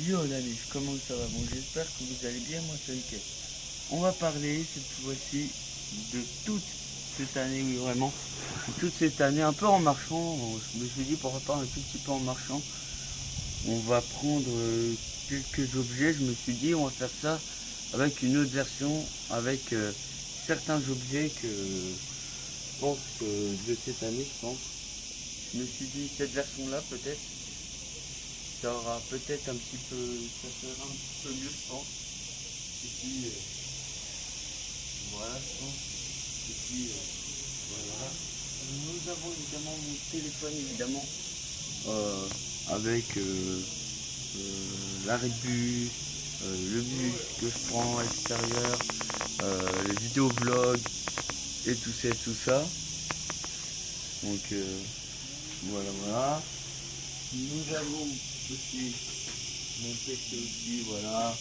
Yo les amis, comment ça va? Bon, j'espère que vous allez bien, moi c'est ok. On va parler cette fois-ci de toute cette année, oui vraiment, toute cette année, un peu en marchant, je me suis dit pourquoi pas un tout petit peu en marchant. On va prendre quelques objets, je me suis dit on va faire ça avec une autre version, avec certains objets que je pense que de cette année, je pense. Je me suis dit cette version-là peut-être. Ça aura peut-être un petit peu, ça sera un petit peu mieux, je pense. Et puis, voilà, je pense. Et puis, voilà. Nous avons évidemment mon téléphone, évidemment, avec l'arrêt de bus, le bus que je prends à l'extérieur, les vidéoblogs et tout ça. Donc, voilà, voilà. Nous avons aussi mon PC aussi, voilà.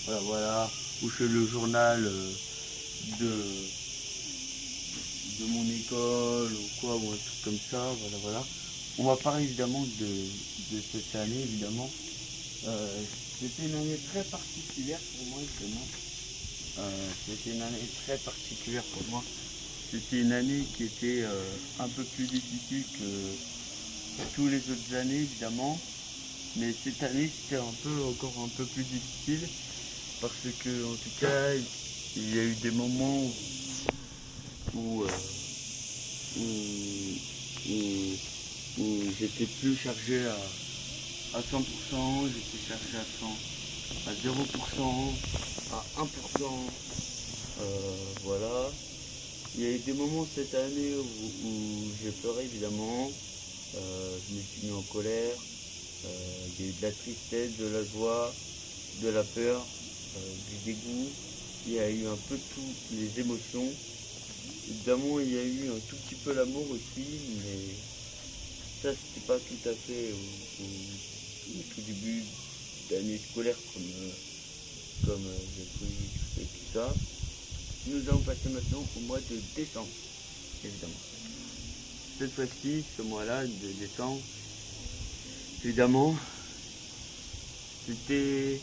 Voilà, où je fais le journal de, de mon école ou quoi, ou un truc comme ça, voilà. On va parler évidemment de cette année, évidemment. C'était une année très particulière pour moi, évidemment. C'était une année très particulière pour moi. C'était une année qui était un peu plus difficile que tous les autres années, évidemment. Mais cette année, c'était encore un peu plus difficile. Parce que, en tout cas, il y a eu des moments où, où, où j'étais plus chargé à 100%, j'étais chargé à 100, à 0%, à 1%. Voilà. Il y a eu des moments cette année où j'ai pleuré évidemment. Je me suis mis en colère. Il y a eu de la tristesse, de la joie, de la peur, du dégoût. Il y a eu un peu toutes les émotions. Évidemment, il y a eu un tout petit peu l'amour aussi, mais ça, c'était pas tout à fait au tout début d'année scolaire comme j'ai prévu tout ça. Nous allons passer maintenant au mois de décembre, évidemment. Cette fois-ci, ce mois-là de décembre, évidemment, c'était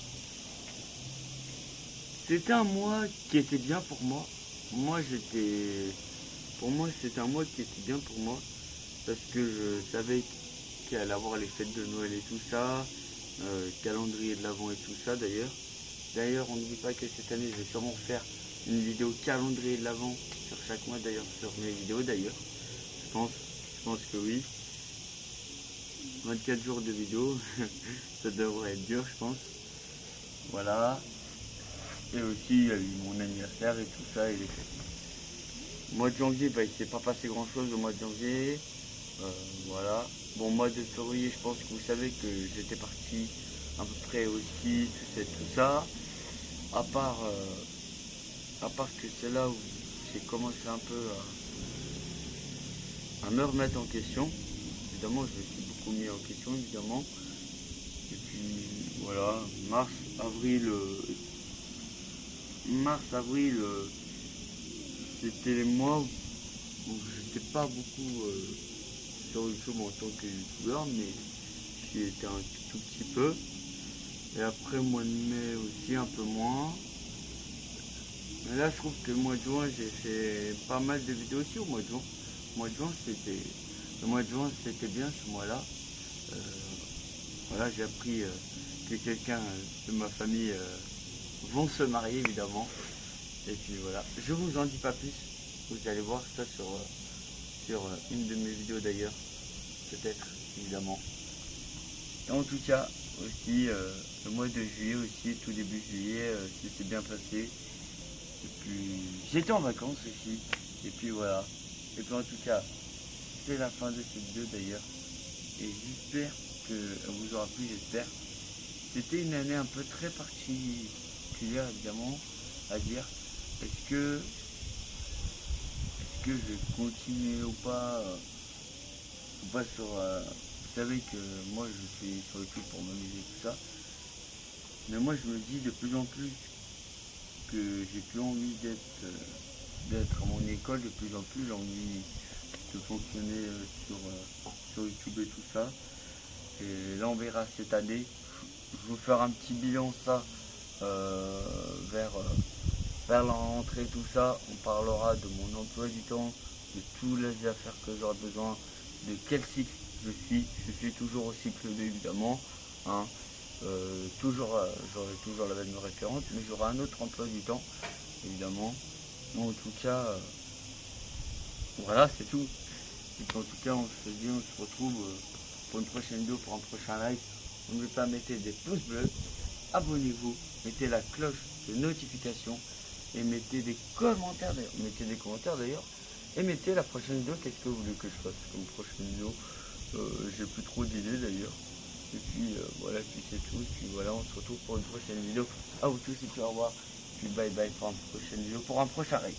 un mois qui était bien pour moi. Pour moi, c'était un mois qui était bien pour moi parce que je savais qu'il allait avoir les fêtes de Noël et tout ça, calendrier de l'Avent et tout ça d'ailleurs. D'ailleurs, on n'oublie pas que cette année, je vais sûrement faire une vidéo calendrier de l'Avent sur chaque mois d'ailleurs, sur mes vidéos d'ailleurs. Je pense que oui. 24 jours de vidéo, ça devrait être dur, je pense. Voilà. Et aussi, il y a eu mon anniversaire et tout ça, et les fêtes. Le mois de janvier, il ne s'est pas passé grand chose au mois de janvier. Voilà. Bon, mois de février, je pense que vous savez que j'étais parti à peu près au ski, tout ça. À part que c'est là où j'ai commencé un peu à me remettre en question. Évidemment, je me suis beaucoup mis en question, évidemment. Et puis, voilà, mars, avril, c'était les mois où j'étais pas beaucoup sur YouTube en tant que youtubeur, mais j'y étais un tout petit peu. Et après, le mois de mai aussi, un peu moins. Mais là, je trouve que le mois de juin, j'ai fait pas mal de vidéos aussi au mois de juin. Le mois de juin, c'était bien ce mois-là. Voilà, j'ai appris que quelqu'un de ma famille vont se marier, évidemment. Et puis voilà, je vous en dis pas plus. Vous allez voir ça sur une de mes vidéos d'ailleurs, peut-être, évidemment. Et en tout cas, aussi, le mois de juillet aussi, tout début juillet, c'était bien passé. Et puis, j'étais en vacances aussi. Et puis voilà. Et puis en tout cas, c'est la fin de cette vidéo d'ailleurs. Et j'espère qu'elle vous aura plu, j'espère. C'était une année un peu très particulière, évidemment, à dire. Est-ce que je vais continuer ou pas sur... vous savez que moi, je suis sur YouTube pour m'amuser, tout ça. Mais moi, je me dis de plus en plus que j'ai plus envie d'être à mon école, de plus en plus j'ai envie de fonctionner sur YouTube et tout ça. Et là on verra cette année. je vais vous faire un petit bilan ça vers, vers la rentrée, tout ça. On parlera de mon emploi du temps, de toutes les affaires que j'aurai besoin, de quel cycle je suis. Je suis toujours au cycle 2 évidemment. Hein. J'aurai toujours la même référence, mais j'aurai un autre emploi du temps, évidemment. Bon, en tout cas, voilà, c'est tout. Et puis, en tout cas, on se dit, on se retrouve pour une prochaine vidéo, pour un prochain live. N'oubliez pas, mettez des pouces bleus, abonnez-vous, mettez la cloche de notification et mettez des commentaires d'ailleurs. Mettez des commentaires d'ailleurs. Et mettez la prochaine vidéo, qu'est-ce que vous voulez que je fasse comme prochaine vidéo. J'ai plus trop d'idées d'ailleurs. Et puis voilà, puis c'est tout. Et puis voilà, on se retrouve pour une prochaine vidéo. À vous tous et puis au revoir. Puis bye bye pour une prochaine vidéo, pour un prochain raid.